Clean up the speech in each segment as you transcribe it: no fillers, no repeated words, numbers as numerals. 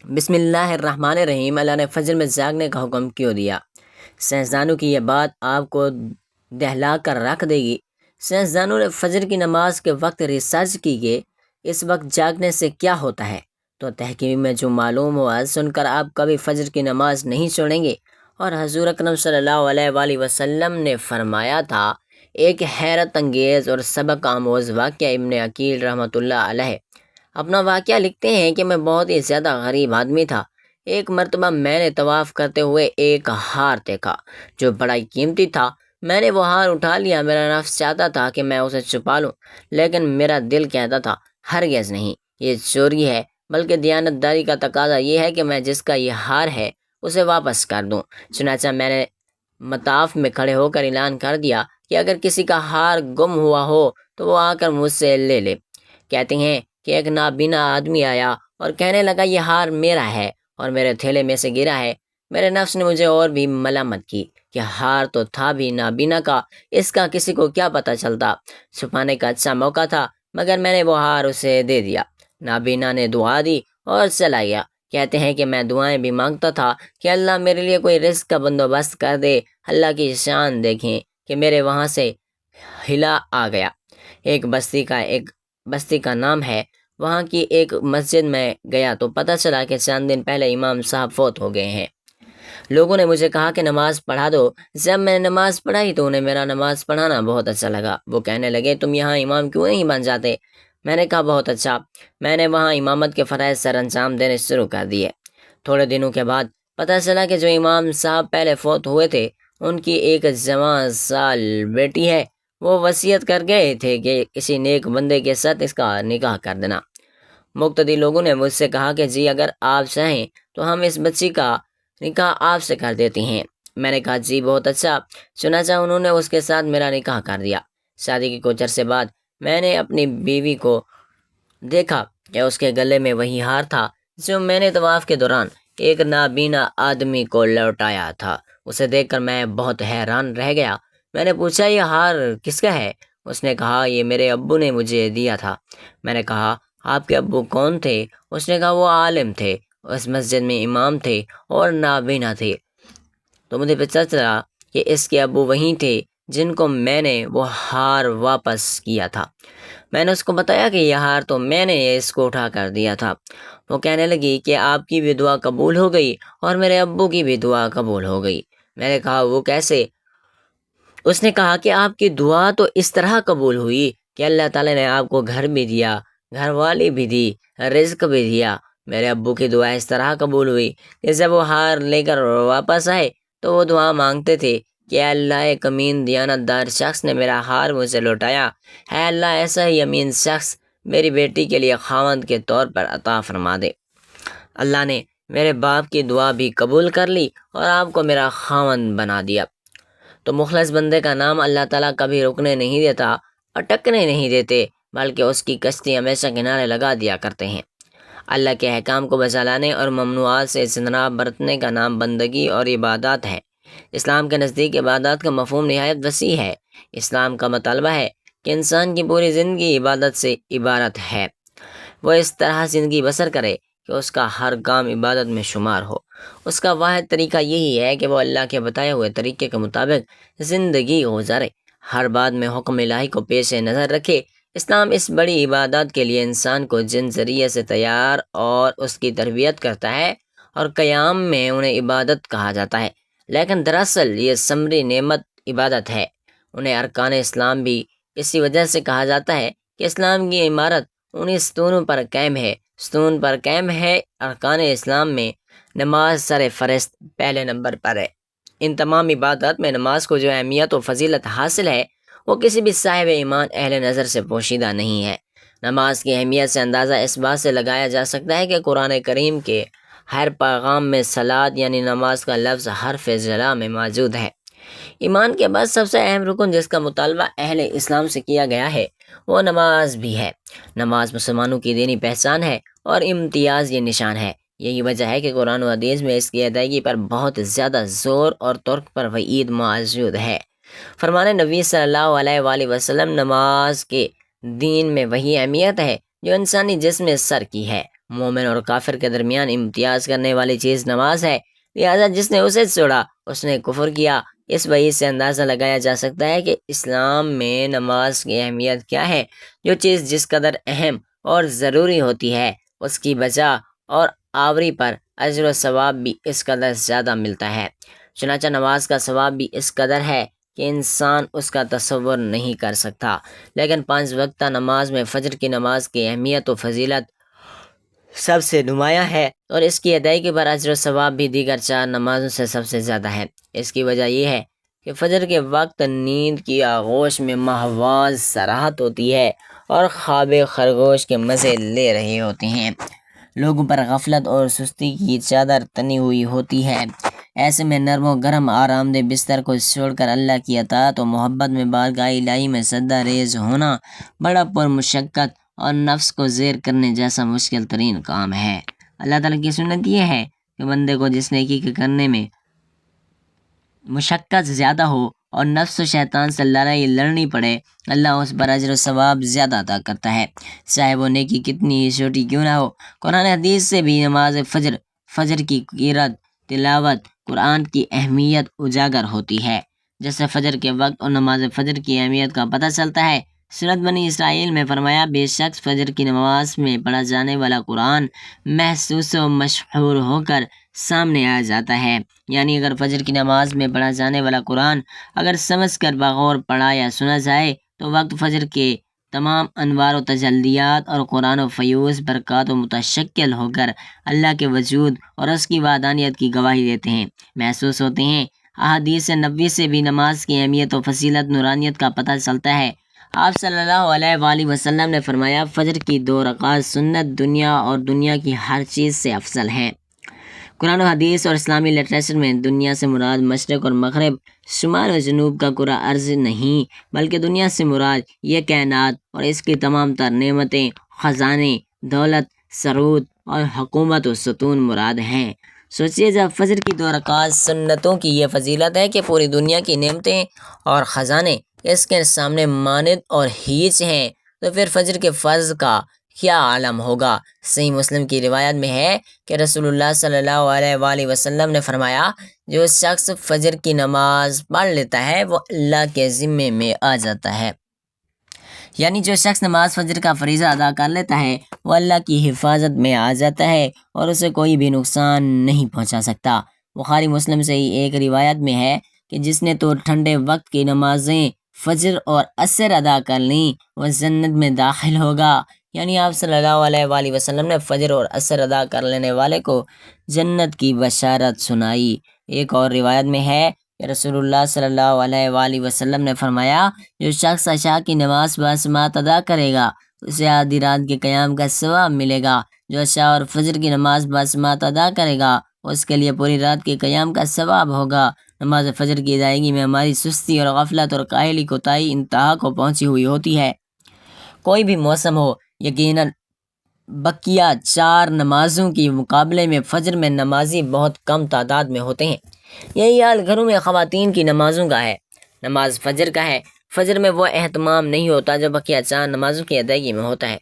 بسم اللہ الرحمن الرحیم۔ اللہ نے فجر میں جاگنے کا حکم کیوں دیا؟ سائنسدانوں کی یہ بات آپ کو دہلا کر رکھ دے گی۔ سائنسدانوں نے فجر کی نماز کے وقت ریسرچ کی کہ اس وقت جاگنے سے کیا ہوتا ہے، تو تحقیق میں جو معلوم ہوا سن کر آپ کبھی فجر کی نماز نہیں چھوڑیں گے۔ اور حضور اکرم صلی اللہ علیہ وآلہ وسلم نے فرمایا تھا، ایک حیرت انگیز اور سبق آموز واقعہ ابن عقیل رحمۃ اللہ علیہ اپنا واقعہ لکھتے ہیں کہ میں بہت ہی زیادہ غریب آدمی تھا۔ ایک مرتبہ میں نے طواف کرتے ہوئے ایک ہار دیکھا جو بڑا ہی قیمتی تھا۔ میں نے وہ ہار اٹھا لیا۔ میرا نفس چاہتا تھا کہ میں اسے چھپا لوں، لیکن میرا دل کہتا تھا ہرگز نہیں، یہ چوری ہے، بلکہ دیانت داری کا تقاضا یہ ہے کہ میں جس کا یہ ہار ہے اسے واپس کر دوں۔ چنانچہ میں نے مطاف میں کھڑے ہو کر اعلان کر دیا کہ اگر کسی کا ہار گم ہوا ہو تو وہ آ کر مجھ سے لے لے۔ کہتے ہیں کہ ایک نابینا آدمی آیا اور کہنے لگا یہ ہار میرا ہے اور میرے تھیلے میں سے گرا ہے۔ میرے نفس نے مجھے اور بھی ملامت کی کہ ہار تو تھا بھی نابینا کا، اس کا کسی کو کیا پتہ چلتا۔ چھپانے کا اچھا موقع تھا، مگر میں نے وہ ہار اسے دے دیا۔ نابینا نے دعا دی اور چلا گیا۔ کہتے ہیں کہ میں دعائیں بھی مانگتا تھا کہ اللہ میرے لیے کوئی رزق کا بندوبست کر دے۔ اللہ کی شان دیکھیں کہ میرے وہاں سے ہلا آ گیا۔ ایک بستی کا نام ہے، وہاں کی ایک مسجد میں گیا تو پتہ چلا کہ چند دن پہلے امام صاحب فوت ہو گئے ہیں۔ لوگوں نے مجھے کہا کہ نماز پڑھا دو۔ جب میں نے نماز پڑھائی تو انہیں میرا نماز پڑھانا بہت اچھا لگا۔ وہ کہنے لگے تم یہاں امام کیوں نہیں بن جاتے؟ میں نے کہا بہت اچھا۔ میں نے وہاں امامت کے فرائض سر انجام دینے شروع کر دیے۔ تھوڑے دنوں کے بعد پتہ چلا کہ جو امام صاحب پہلے فوت ہوئے تھے ان کی ایک جوان سال بیٹی ہے۔ وہ وصیت کر گئے تھے کہ کسی نیک بندے کے ساتھ اس کا نکاح کر دینا۔ مقتدی لوگوں نے مجھ سے کہا کہ جی اگر آپ چاہیں تو ہم اس بچی کا نکاح آپ سے کر دیتے ہیں۔ میں نے کہا جی بہت اچھا۔ چنانچہ انہوں نے اس کے ساتھ میرا نکاح کر دیا۔ شادی کے کچھ عرصے بعد میں نے اپنی بیوی کو دیکھا کہ اس کے گلے میں وہی ہار تھا جو میں نے طواف کے دوران ایک نابینا آدمی کو لوٹایا تھا۔ اسے دیکھ کر میں بہت حیران رہ گیا۔ میں نے پوچھا یہ ہار کس کا ہے؟ اس نے کہا یہ میرے ابو نے مجھے دیا تھا۔ میں نے کہا آپ کے ابو کون تھے؟ اس نے کہا وہ عالم تھے، اس مسجد میں امام تھے اور نابینا تھے۔ تو مجھے پتہ چلا کہ اس کے ابو وہی تھے جن کو میں نے وہ ہار واپس کیا تھا۔ میں نے اس کو بتایا کہ یہ ہار تو میں نے اس کو اٹھا کر دیا تھا۔ وہ کہنے لگی کہ آپ کی بھی دعا قبول ہو گئی اور میرے ابو کی بھی دعا قبول ہو گئی۔ میں نے کہا وہ کیسے؟ اس نے کہا کہ آپ کی دعا تو اس طرح قبول ہوئی کہ اللہ تعالیٰ نے آپ کو گھر بھی دیا، گھر والی بھی دی، رزق بھی دیا۔ میرے ابو کی دعا اس طرح قبول ہوئی کہ جب وہ ہار لے کر واپس آئے تو وہ دعا مانگتے تھے کہ اے اللہ ایک امین دیانت دار شخص نے میرا ہار مجھ سے لوٹایا، اے اللہ ایسا ہی امین شخص میری بیٹی کے لیے خاوند کے طور پر عطا فرما دے۔ اللہ نے میرے باپ کی دعا بھی قبول کر لی اور آپ کو میرا خاوند بنا دیا۔ تو مخلص بندے کا نام اللہ تعالیٰ کبھی رکنے نہیں دیتا، اٹکنے نہیں دیتے، بلکہ اس کی کشتی ہمیشہ کنارے لگا دیا کرتے ہیں۔ اللہ کے احکام کو بجا لانے اور ممنوعات سے اجتناب برتنے کا نام بندگی اور عبادات ہے۔ اسلام کے نزدیک عبادات کا مفہوم نہایت وسیع ہے۔ اسلام کا مطالبہ ہے کہ انسان کی پوری زندگی عبادت سے عبارت ہے۔ وہ اس طرح زندگی بسر کرے کہ اس کا ہر کام عبادت میں شمار ہو۔ اس کا واحد طریقہ یہی ہے کہ وہ اللہ کے بتائے ہوئے طریقے کے مطابق زندگی گزارے، ہر بات میں حکم الہی کو پیش نظر رکھے۔ اسلام اس بڑی عبادت کے لیے انسان کو جن ذریعے سے تیار اور اس کی تربیت کرتا ہے اور قیام میں انہیں عبادت کہا جاتا ہے، لیکن دراصل یہ ثمری نعمت عبادت ہے۔ انہیں ارکان اسلام بھی اسی وجہ سے کہا جاتا ہے کہ اسلام کی عمارت انہیں ستونوں پر قائم ہے۔ ستون پر قائم ہے۔ ارکان اسلام میں نماز سر فہرست پہلے نمبر پر ہے۔ ان تمام عبادات میں نماز کو جو اہمیت و فضیلت حاصل ہے وہ کسی بھی صاحب ایمان اہل نظر سے پوشیدہ نہیں ہے۔ نماز کی اہمیت سے اندازہ اس بات سے لگایا جا سکتا ہے کہ قرآن کریم کے ہر پیغام میں صلاۃ یعنی نماز کا لفظ حرف جلا میں موجود ہے۔ ایمان کے بعد سب سے اہم رکن جس کا مطالبہ اہل اسلام سے کیا گیا ہے وہ نماز بھی ہے۔ نماز مسلمانوں کی دینی پہچان ہے اور امتیاز یہ نشان ہے۔ یہی وجہ ہے کہ قرآن و حدیث میں اس کی ادائیگی پر بہت زیادہ زور اور ترک پر وعید موجود ہے۔ فرمان نبی صلی اللہ علیہ وآلہ وسلم، نماز کے دین میں وہی اہمیت ہے جو انسانی جسم میں سر کی ہے۔ مومن اور کافر کے درمیان امتیاز کرنے والی چیز نماز ہے، لہذا جس نے اسے چھوڑا اس نے کفر کیا۔ اس وجہ سے اندازہ لگایا جا سکتا ہے کہ اسلام میں نماز کی اہمیت کیا ہے۔ جو چیز جس قدر اہم اور ضروری ہوتی ہے اس کی بجا اور آوری پر اجر و ثواب بھی اس قدر زیادہ ملتا ہے۔ چنانچہ نماز کا ثواب بھی اس قدر ہے کہ انسان اس کا تصور نہیں کر سکتا۔ لیکن 5 وقتہ نماز میں فجر کی نماز کی اہمیت و فضیلت سب سے نمایاں ہے، اور اس کی ادائیگی پر اجر و ثواب بھی دیگر 4 نمازوں سے سب سے زیادہ ہے۔ اس کی وجہ یہ ہے کہ فجر کے وقت نیند کی آغوش میں مہواز سراحت ہوتی ہے اور خواب خرگوش کے مزے لے رہے ہوتے ہیں۔ لوگوں پر غفلت اور سستی کی چادر تنی ہوئی ہوتی ہے۔ ایسے میں نرم و گرم آرام دہ بستر کو چھوڑ کر اللہ کی اطاعت و محبت میں بارگاہ الہی میں سجدہ ریز ہونا بڑا پرمشقت اور نفس کو زیر کرنے جیسا مشکل ترین کام ہے۔ اللہ تعالیٰ کی سنت یہ ہے کہ بندے کو جس نیکی کے کرنے میں مشقت زیادہ ہو اور نفس و شیطان سے لڑائی لڑنی پڑے، اللہ اس پر اجر و ثواب زیادہ عطا کرتا ہے، چاہے وہ نیکی کتنی ہی چھوٹی کیوں نہ ہو۔ قرآن حدیث سے بھی نماز فجر کی قرات تلاوت قرآن کی اہمیت اجاگر ہوتی ہے۔ جس سے فجر کے وقت اور نماز فجر کی اہمیت کا پتہ چلتا ہے۔ سورۃ بنی اسرائیل میں فرمایا، بے شک فجر کی نماز میں پڑھا جانے والا قرآن محسوس و مشہور ہو کر سامنے آ جاتا ہے۔ یعنی اگر فجر کی نماز میں پڑھا جانے والا قرآن اگر سمجھ کر بغور پڑھا یا سنا جائے تو وقت فجر کے تمام انوار و تجلیات اور قرآن و فیوز برکات و متشکل ہو کر اللہ کے وجود اور اس کی وحدانیت کی گواہی دیتے ہیں، محسوس ہوتے ہیں۔ احادیث نبوی سے بھی نماز کی اہمیت و فضیلت نورانیت کا پتہ چلتا ہے۔ آپ صلی اللہ علیہ وآلہ وسلم نے فرمایا، فجر کی 2 رکعات سنت دنیا اور دنیا کی ہر چیز سے افضل ہیں۔ قرآن و حدیث اور اسلامی لٹریچر میں دنیا سے مراد مشرق اور مغرب، شمال و جنوب کا کرہ ارض نہیں، بلکہ دنیا سے مراد یہ کائنات اور اس کی تمام تر نعمتیں، خزانے، دولت، ثروت اور حکومت و ستون مراد ہیں۔ سوچئے، جب فجر کی 2 رکعات سنتوں کی یہ فضیلت ہے کہ پوری دنیا کی نعمتیں اور خزانے اس کے سامنے مانند اور ہیچ ہیں، تو پھر فجر کے فرض کا کیا عالم ہوگا۔ صحیح مسلم کی روایت میں ہے کہ رسول اللہ صلی اللہ علیہ وآلہ وسلم نے فرمایا، جو شخص فجر کی نماز پڑھ لیتا ہے وہ اللہ کے ذمے میں آ جاتا ہے۔ یعنی جو شخص نماز فجر کا فریضہ ادا کر لیتا ہے وہ اللہ کی حفاظت میں آ جاتا ہے اور اسے کوئی بھی نقصان نہیں پہنچا سکتا۔ بخاری مسلم سے ہی ایک روایت میں ہے کہ جس نے تو ٹھنڈے وقت کی نمازیں فجر اور عصر ادا کر لیں وہ جنت میں داخل ہوگا۔ یعنی آپ صلی اللہ علیہ وآلہ وسلم نے فجر اور عصر ادا کر لینے والے کو جنت کی بشارت سنائی۔ ایک اور روایت میں ہے کہ رسول اللہ صلی اللہ علیہ وآلہ وسلم نے فرمایا، جو شخص عشاء کی نماز باجماعت ادا کرے گا اسے آدھی رات کے قیام کا ثواب ملے گا۔ جو عشاء اور فجر کی نماز باجماعت ادا کرے گا اس کے لیے پوری رات کے قیام کا ثواب ہوگا۔ نماز فجر کی ادائیگی میں ہماری سستی اور غفلت اور کاہلی کوتاہی انتہا کو پہنچی ہوئی ہوتی ہے۔ کوئی بھی موسم ہو، یقیناً بقیہ 4 نمازوں کے مقابلے میں فجر میں نمازی بہت کم تعداد میں ہوتے ہیں۔ یہی حال گھروں میں خواتین کی نمازوں کا ہے۔ نماز فجر کا ہے، فجر میں وہ اہتمام نہیں ہوتا جو بقیہ 4 نمازوں کی ادائیگی میں ہوتا ہے۔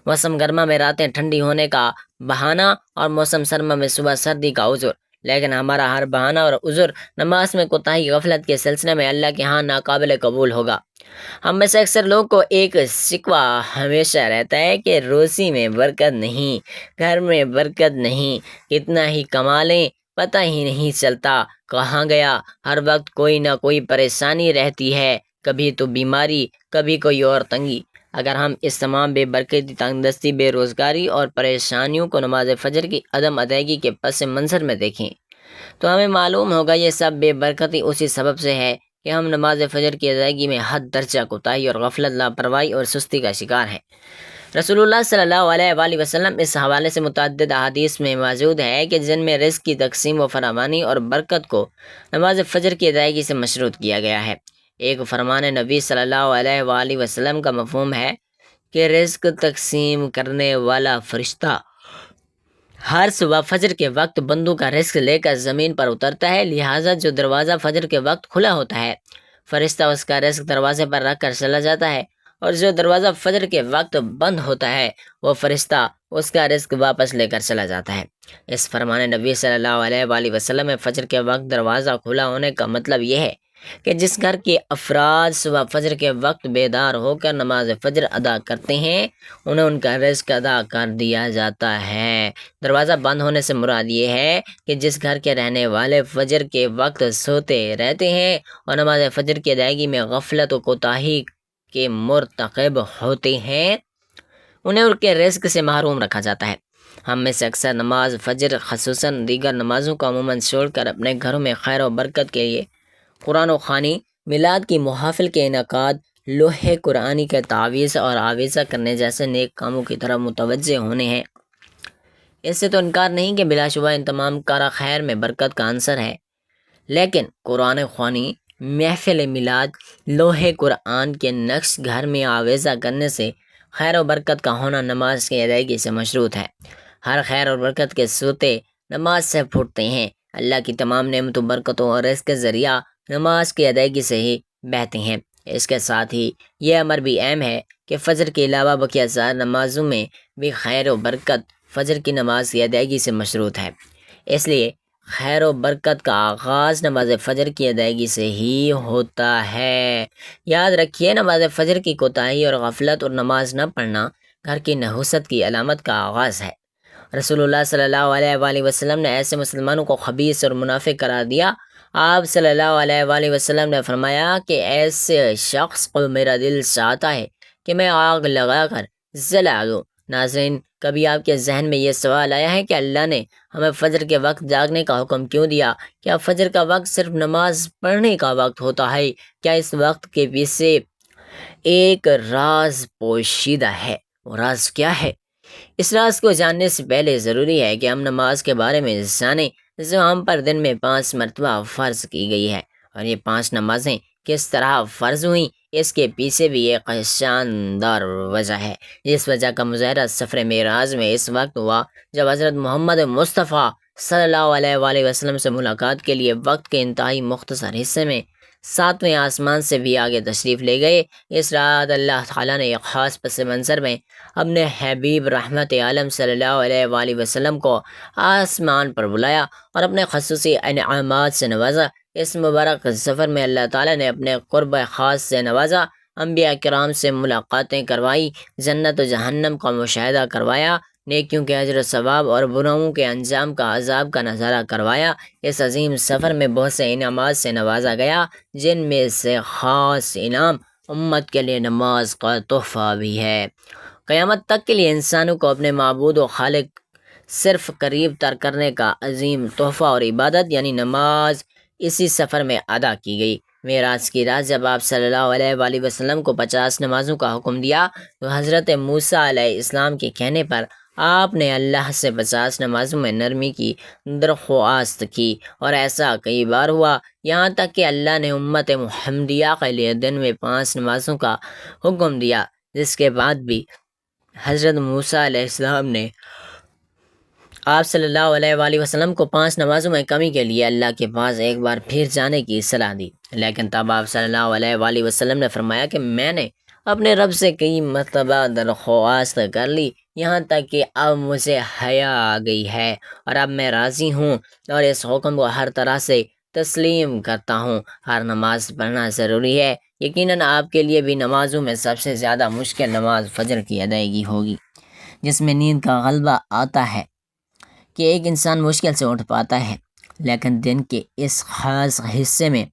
موسم گرما میں راتیں ٹھنڈی ہونے کا بہانہ اور موسم سرما میں صبح سردی کا عذر، لیکن ہمارا ہر بہانہ اور عذر نماز میں کوتاہی غفلت کے سلسلے میں اللہ کے ہاں ناقابل قبول ہوگا۔ ہم میں سے اکثر لوگ کو ایک شکوہ ہمیشہ رہتا ہے کہ روزی میں برکت نہیں، گھر میں برکت نہیں، کتنا ہی کما لیں پتہ ہی نہیں چلتا کہاں گیا۔ ہر وقت کوئی نہ کوئی پریشانی رہتی ہے، کبھی تو بیماری، کبھی کوئی اور تنگی۔ اگر ہم اس تمام بے برکتی، تنگدستی، بے روزگاری اور پریشانیوں کو نماز فجر کی عدم ادائیگی کے پس منظر میں دیکھیں تو ہمیں معلوم ہوگا یہ سب بے برکتی اسی سبب سے ہے کہ ہم نماز فجر کی ادائیگی میں حد درجہ کوتاہی اور غفلت، لاپرواہی اور سستی کا شکار ہیں۔ رسول اللہ صلی اللہ علیہ وآلہ وسلم اس حوالے سے متعدد احادیث میں موجود ہے کہ جن میں رزق کی تقسیم و فراوانی اور برکت کو نماز فجر کی ادائیگی سے مشروط کیا گیا ہے۔ ایک فرمان نبی صلی اللہ علیہ وآلہ وسلم کا مفہوم ہے کہ رزق تقسیم کرنے والا فرشتہ ہر صبح فجر کے وقت بندوں کا رزق لے کر زمین پر اترتا ہے، لہٰذا جو دروازہ فجر کے وقت کھلا ہوتا ہے فرشتہ اس کا رزق دروازے پر رکھ کر چلا جاتا ہے، اور جو دروازہ فجر کے وقت بند ہوتا ہے وہ فرشتہ اس کا رزق واپس لے کر چلا جاتا ہے۔ اس فرمان نبی صلی اللہ علیہ وآلہ وسلم میں فجر کے وقت دروازہ کھلا ہونے کا مطلب یہ ہے کہ جس گھر کے افراد صبح فجر کے وقت بیدار ہو کر نماز فجر ادا کرتے ہیں انہیں ان کا رزق ادا کر دیا جاتا ہے۔ دروازہ بند ہونے سے مراد یہ ہے کہ جس گھر کے رہنے والے فجر کے وقت سوتے رہتے ہیں اور نماز فجر کی ادائیگی میں غفلت و کوتاہی کے مرتکب ہوتے ہیں انہیں ان کے رزق سے محروم رکھا جاتا ہے۔ ہم میں سے اکثر نماز فجر خصوصاً دیگر نمازوں کو عموماً چھوڑ کر اپنے گھروں میں خیر و برکت کے لیے قرآن و خوانی، میلاد کی محافل کے انعقاد، لوح قرآنی کے تعویذ اور آویزہ کرنے جیسے نیک کاموں کی طرف متوجہ ہونے ہیں۔ اس سے تو انکار نہیں کہ بلا شبہ ان تمام کارا خیر میں برکت کا عنصر ہے، لیکن قرآن خوانی، محفل میلاد، لوح قرآن کے نقش گھر میں آویزہ کرنے سے خیر و برکت کا ہونا نماز کی ادائیگی سے مشروط ہے۔ ہر خیر اور برکت کے سوتے نماز سے پھوٹتے ہیں۔ اللہ کی تمام نعمتوں، برکتوں اور رزق کے ذریعہ نماز کی ادائیگی سے ہی بہتے ہیں۔ اس کے ساتھ ہی یہ امر بھی اہم ہے کہ فجر کے علاوہ بقیہ ساری نمازوں میں بھی خیر و برکت فجر کی نماز کی ادائیگی سے مشروط ہے۔ اس لیے خیر و برکت کا آغاز نماز فجر کی ادائیگی سے ہی ہوتا ہے۔ یاد رکھیے، نماز فجر کی کوتاہی اور غفلت اور نماز نہ پڑھنا گھر کی نحوست کی علامت کا آغاز ہے۔ رسول اللہ صلی اللہ علیہ وآلہ وسلم نے ایسے مسلمانوں کو خبیث اور منافق قرار دیا۔ آپ صلی اللہ علیہ وآلہ وسلم نے فرمایا کہ ایسے شخص کو میرا دل چاہتا ہے کہ میں آگ لگا کر جلا دوں۔ ناظرین، کبھی آپ کے ذہن میں یہ سوال آیا ہے کہ اللہ نے ہمیں فجر کے وقت جاگنے کا حکم کیوں دیا؟ کیا فجر کا وقت صرف نماز پڑھنے کا وقت ہوتا ہے؟ کیا اس وقت کے پیچھے ایک راز پوشیدہ ہے؟ وہ راز کیا ہے؟ اس راز کو جاننے سے پہلے ضروری ہے کہ ہم نماز کے بارے میں جانیں جو ہم پر دن میں 5 مرتبہ فرض کی گئی ہے، اور یہ 5 نمازیں کس طرح فرض ہوئیں اس کے پیچھے بھی ایک شاندار وجہ ہے۔ اس وجہ کا مظاہرہ سفر معراج میں اس وقت ہوا جب حضرت محمد مصطفیٰ صلی اللہ علیہ وآلہ وسلم سے ملاقات کے لیے وقت کے انتہائی مختصر حصے میں 7ویں آسمان سے بھی آگے تشریف لے گئے۔ اس رات اللہ تعالیٰ نے ایک خاص پس منظر میں اپنے حبیب رحمت عالم صلی اللہ علیہ وآلہ وسلم کو آسمان پر بلایا اور اپنے خصوصی انعامات سے نوازا۔ اس مبارک سفر میں اللہ تعالیٰ نے اپنے قرب خاص سے نوازا، انبیاء کرام سے ملاقاتیں کروائی، جنت و جہنم کا مشاہدہ کروایا، نیکیوں کے اجر و ثواب اور براؤں کے انجام کا عذاب کا نظارہ کروایا۔ اس عظیم سفر میں بہت سے انعامات سے نوازا گیا، جن میں سے خاص انعام امت کے لیے نماز کا تحفہ بھی ہے۔ قیامت تک کے لیے انسانوں کو اپنے معبود و خالق صرف قریب تر کرنے کا عظیم تحفہ اور عبادت یعنی نماز اسی سفر میں ادا کی گئی۔ معراج کی رات جب آپ صلی اللہ علیہ وآلہ وسلم کو 50 نمازوں کا حکم دیا تو حضرت موسیٰ علیہ السلام کے کہنے پر آپ نے اللہ سے 50 نمازوں میں نرمی کی درخواست کی، اور ایسا کئی بار ہوا یہاں تک کہ اللہ نے امت محمدیہ کے لیے دن میں 5 نمازوں کا حکم دیا، جس کے بعد بھی حضرت موسیٰ علیہ السلام نے آپ صلی اللہ علیہ وآلہ وسلم کو 5 نمازوں میں کمی کے لیے اللہ کے پاس ایک بار پھر جانے کی صلاح دی، لیکن تب آپ صلی اللہ علیہ وآلہ وسلم نے فرمایا کہ میں نے اپنے رب سے کئی مرتبہ درخواست کر لی، یہاں تک کہ اب مجھے حیا آ گئی ہے اور اب میں راضی ہوں اور اس حکم کو ہر طرح سے تسلیم کرتا ہوں۔ ہر نماز پڑھنا ضروری ہے۔ یقیناً آپ کے لیے بھی نمازوں میں سب سے زیادہ مشکل نماز فجر کی ادائیگی ہوگی، جس میں نیند کا غلبہ آتا ہے کہ ایک انسان مشکل سے اٹھ پاتا ہے، لیکن دن کے اس خاص حصے میں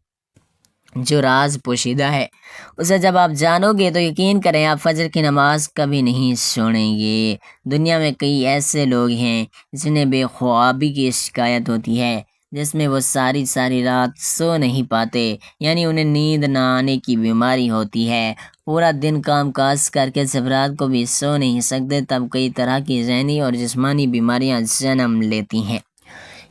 جو راز پوشیدہ ہے اسے جب آپ جانو گے تو یقین کریں آپ فجر کی نماز کبھی نہیں چھوڑیں گے۔ دنیا میں کئی ایسے لوگ ہیں جنہیں بے خوابی کی شکایت ہوتی ہے، جس میں وہ ساری رات سو نہیں پاتے، یعنی انہیں نیند نہ آنے کی بیماری ہوتی ہے۔ پورا دن کام کاج کر کے جب رات کو بھی سو نہیں سکتے تب کئی طرح کی ذہنی اور جسمانی بیماریاں جنم لیتی ہیں۔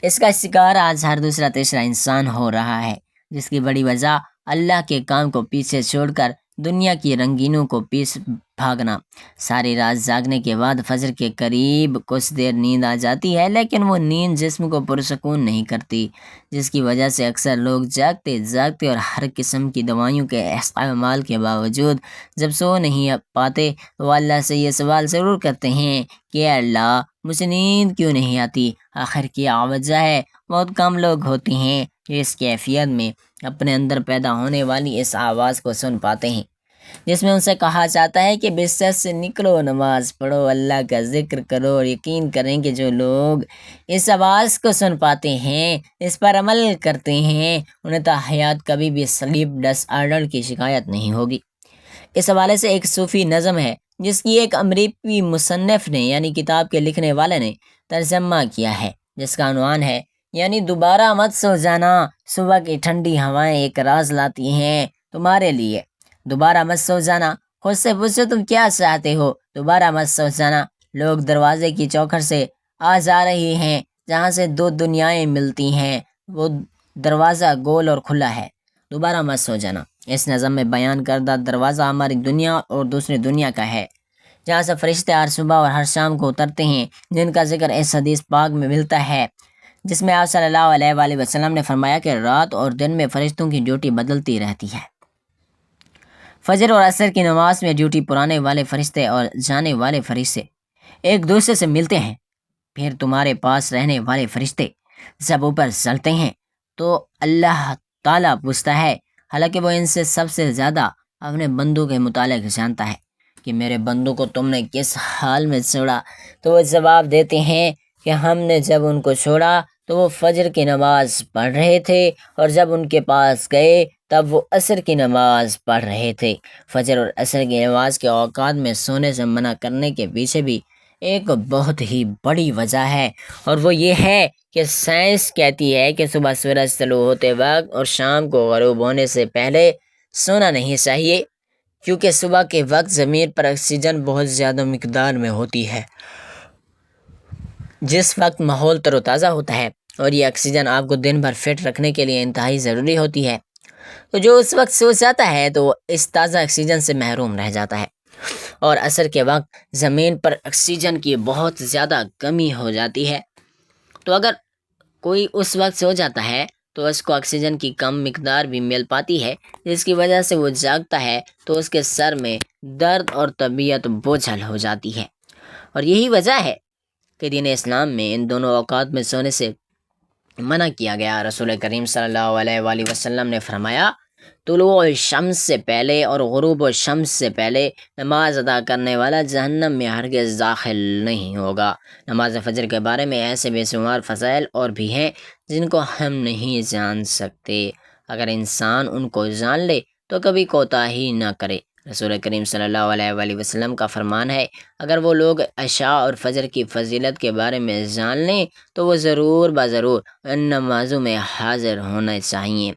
اس کا شکار آج ہر دوسرا تیسرا انسان ہو رہا ہے، جس کی بڑی وجہ اللہ کے کام کو پیچھے چھوڑ کر دنیا کی رنگینوں کو پیس بھاگنا۔ ساری رات جاگنے کے بعد فجر کے قریب کچھ دیر نیند آ جاتی ہے، لیکن وہ نیند جسم کو پرسکون نہیں کرتی، جس کی وجہ سے اکثر لوگ جاگتے اور ہر قسم کی دوائیوں کے استعمال کے باوجود جب سو نہیں پاتے تو وہ اللہ سے یہ سوال ضرور کرتے ہیں کہ اے اللہ مجھے نیند کیوں نہیں آتی۔ آخر کیا وجہ ہے؟ بہت کم لوگ ہوتے ہیں جو اس کیفیت میں اپنے اندر پیدا ہونے والی اس آواز کو سن پاتے ہیں، جس میں ان سے کہا جاتا ہے کہ بستر سے نکلو، نماز پڑھو، اللہ کا ذکر کرو، اور یقین کریں کہ جو لوگ اس آواز کو سن پاتے ہیں، اس پر عمل کرتے ہیں، انہیں تا حیات کبھی بھی سلیپ ڈس آرڈر کی شکایت نہیں ہوگی۔ اس حوالے سے ایک صوفی نظم ہے جس کی ایک امریکی مصنف نے یعنی کتاب کے لکھنے والے نے ترجمہ کیا ہے، جس کا عنوان ہے یعنی دوبارہ مت سو جانا، صبح کی ٹھنڈی ہوائیں ایک راز لاتی ہیں تمہارے لیے۔ دوبارہ مت سو جانا، خود سے پوچھو تم کیا چاہتے ہو۔ دوبارہ مت سو جانا، لوگ دروازے کی چوکھٹ سے آ جا رہے ہیں جہاں سے دو دنیایں ملتی ہیں، وہ دروازہ گول اور کھلا ہے۔ دوبارہ مت سو جانا اس نظم میں بیان کردہ دروازہ ہماری دنیا اور دوسری دنیا کا ہے، جہاں سے فرشتے ہر صبح اور ہر شام کو اترتے ہیں، جن کا ذکر اس حدیث پاک میں ملتا ہے، جس میں آپ صلی اللہ علیہ وآلہ وسلم نے فرمایا کہ رات اور دن میں فرشتوں کی ڈیوٹی بدلتی رہتی ہے۔ فجر اور عصر کی نماز میں ڈیوٹی پرانے والے فرشتے اور جانے والے فرشتے ایک دوسرے سے ملتے ہیں۔ پھر تمہارے پاس رہنے والے فرشتے جب اوپر چلتے ہیں تو اللہ تعالیٰ پوچھتا ہے، حالانکہ وہ ان سے سب سے زیادہ اپنے بندوں کے متعلق جانتا ہے، کہ میرے بندوں کو تم نے کس حال میں چھوڑا؟ تو وہ جواب دیتے ہیں کہ ہم نے جب ان کو چھوڑا تو وہ فجر کی نماز پڑھ رہے تھے، اور جب ان کے پاس گئے تب وہ عصر کی نماز پڑھ رہے تھے۔ فجر اور عصر کی نماز کے اوقات میں سونے سے منع کرنے کے پیچھے بھی ایک بہت ہی بڑی وجہ ہے، اور وہ یہ ہے کہ سائنس کہتی ہے کہ صبح سورج طلوع ہوتے وقت اور شام کو غروب ہونے سے پہلے سونا نہیں چاہیے، کیونکہ صبح کے وقت زمین پر آکسیجن بہت زیادہ مقدار میں ہوتی ہے، جس وقت ماحول تر و تازہ ہوتا ہے، اور یہ آکسیجن آپ کو دن بھر فٹ رکھنے کے لیے انتہائی ضروری ہوتی ہے۔ تو جو اس وقت سو جاتا ہے تو وہ اس تازہ آکسیجن سے محروم رہ جاتا ہے، اور عصر کے وقت زمین پر آکسیجن کی بہت زیادہ کمی ہو جاتی ہے، تو اگر کوئی اس وقت سو جاتا ہے تو اس کو آکسیجن کی کم مقدار بھی مل پاتی ہے، جس کی وجہ سے وہ جاگتا ہے تو اس کے سر میں درد اور طبیعت بوجھل ہو جاتی ہے۔ اور یہی وجہ ہے کہ دین اسلام میں ان دونوں اوقات میں سونے سے منع کیا گیا۔ رسول کریم صلی اللہ علیہ وآلہ وسلم نے فرمایا، طلوع الشمس سے پہلے اور غروب الشمس سے پہلے نماز ادا کرنے والا جہنم میں ہرگز داخل نہیں ہوگا۔ نماز فجر کے بارے میں ایسے بے شمار فضائل اور بھی ہیں جن کو ہم نہیں جان سکتے، اگر انسان ان کو جان لے تو کبھی کوتاہی نہ کرے۔ رسول کریم صلی اللہ علیہ وآلہ وسلم کا فرمان ہے، اگر وہ لوگ عشاء اور فجر کی فضیلت کے بارے میں جان لیں تو وہ ضرور ان نمازوں میں حاضر ہونا چاہیے،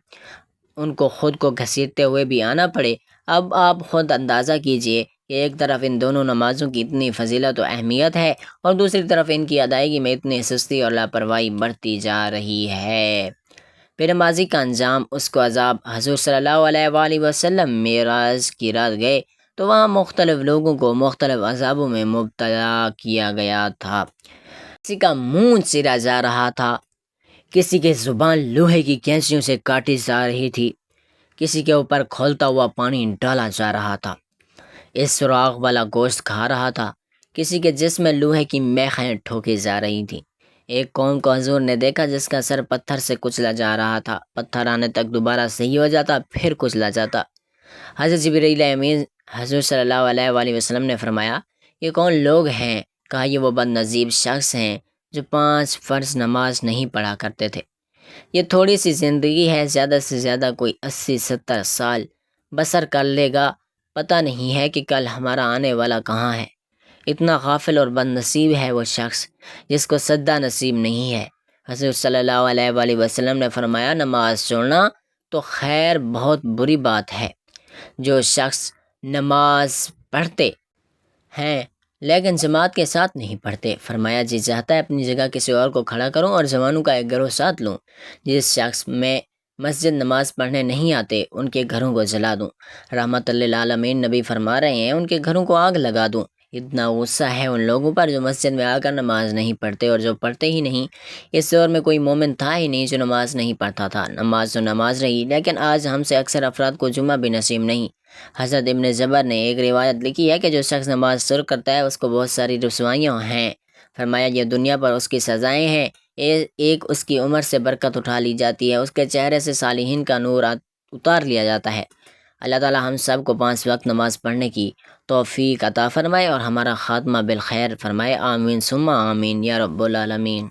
ان کو خود کو گھسیٹتے ہوئے بھی آنا پڑے۔ اب آپ خود اندازہ کیجئے کہ ایک طرف ان دونوں نمازوں کی اتنی فضیلت و اہمیت ہے، اور دوسری طرف ان کی ادائیگی میں اتنی سستی اور لاپرواہی بڑھتی جا رہی ہے۔ پھر نمازی کا انجام اس کو عذاب۔ حضور صلی اللہ علیہ وآلہ وسلم معراج کی رات گئے تو وہاں مختلف لوگوں کو مختلف عذابوں میں مبتلا کیا گیا تھا۔ کسی کا منہ چیرا جا رہا تھا، کسی کی زبان لوہے کی کینچیوں سے کاٹی جا رہی تھی، کسی کے اوپر کھولتا ہوا پانی ڈالا جا رہا تھا، اس سراغ والا گوشت کھا رہا تھا، کسی کے جسم میں لوہے کی میخیں ٹھوکی جا رہی تھیں۔ ایک قوم کو حضور نے دیکھا جس کا سر پتھر سے کچلا جا رہا تھا، پتھر آنے تک دوبارہ صحیح ہو جاتا، پھر کچلا جاتا۔ حضرت جبرائیل امین حضور صلی اللہ علیہ وآلہ وسلم نے فرمایا، یہ کون لوگ ہیں؟ کہا، یہ وہ بد نصیب شخص ہیں جو 5 فرض نماز نہیں پڑھا کرتے تھے۔ یہ تھوڑی سی زندگی ہے، زیادہ سے زیادہ کوئی 80-70 سال بسر کر لے گا، پتہ نہیں ہے کہ کل ہمارا آنے والا کہاں ہے۔ اتنا غافل اور بد نصیب ہے وہ شخص جس کو سجدہ نصیب نہیں ہے۔ حضرت صلی اللہ علیہ وآلہ وسلم نے فرمایا، نماز چھوڑنا تو خیر بہت بری بات ہے۔ جو شخص نماز پڑھتے ہیں لیکن جماعت کے ساتھ نہیں پڑھتے، فرمایا جی چاہتا ہے اپنی جگہ کسی اور کو کھڑا کروں اور جوانوں کا ایک گروہ ساتھ لوں۔ جس شخص میں مسجد نماز پڑھنے نہیں آتے ان کے گھروں کو جلا دوں۔ رحمت للعالمین نبی فرما رہے ہیں ان کے گھروں کو آگ لگا دوں۔ اتنا غصہ ہے ان لوگوں پر جو مسجد میں آ کر نماز نہیں پڑھتے اور جو پڑھتے ہی نہیں۔ اس دور میں کوئی مومن تھا ہی نہیں جو نماز نہیں پڑھتا تھا۔ نماز تو نماز رہی، لیکن آج ہم سے اکثر افراد کو جمعہ بھی نصیب نہیں۔ حضرت ابن زبر نے ایک روایت لکھی ہے کہ جو شخص نماز ترک کرتا ہے اس کو بہت ساری رسوائیاں ہیں۔ فرمایا یہ دنیا پر اس کی سزائیں ہیں، ایک اس کی عمر سے برکت اٹھا لی جاتی ہے، اس کے چہرے سے صالحین کا نور اتار لیا جاتا ہے۔ اللہ تعالی ہم سب کو 5 وقت نماز پڑھنے کی توفیق عطا فرمائے اور ہمارا خاتمہ بالخیر فرمائے۔ آمین ثم آمین یا رب العالمین۔